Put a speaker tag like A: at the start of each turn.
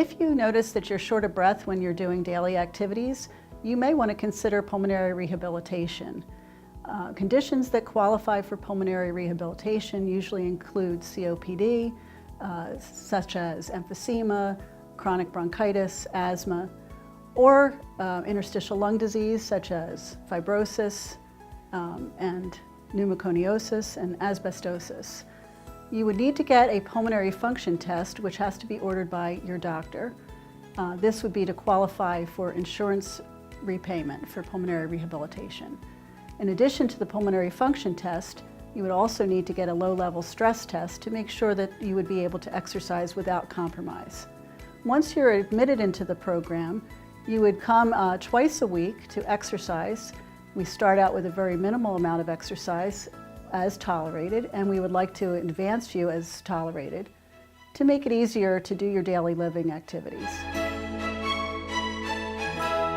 A: If you notice that you're short of breath when you're doing daily activities, you may want to consider pulmonary rehabilitation. Conditions that qualify for pulmonary rehabilitation usually include COPD, such as emphysema, chronic bronchitis, asthma, or interstitial lung disease such as fibrosis and pneumoconiosis and asbestosis. You would need to get a pulmonary function test, which has to be ordered by your doctor. This would be to qualify for insurance repayment for pulmonary rehabilitation. In addition to the pulmonary function test, you would also need to get a low-level stress test to make sure that you would be able to exercise without compromise. Once you're admitted into the program, you would come twice a week to exercise. We start out with a very minimal amount of exercise as tolerated, and we would like to advance you as tolerated to make it easier to do your daily living activities.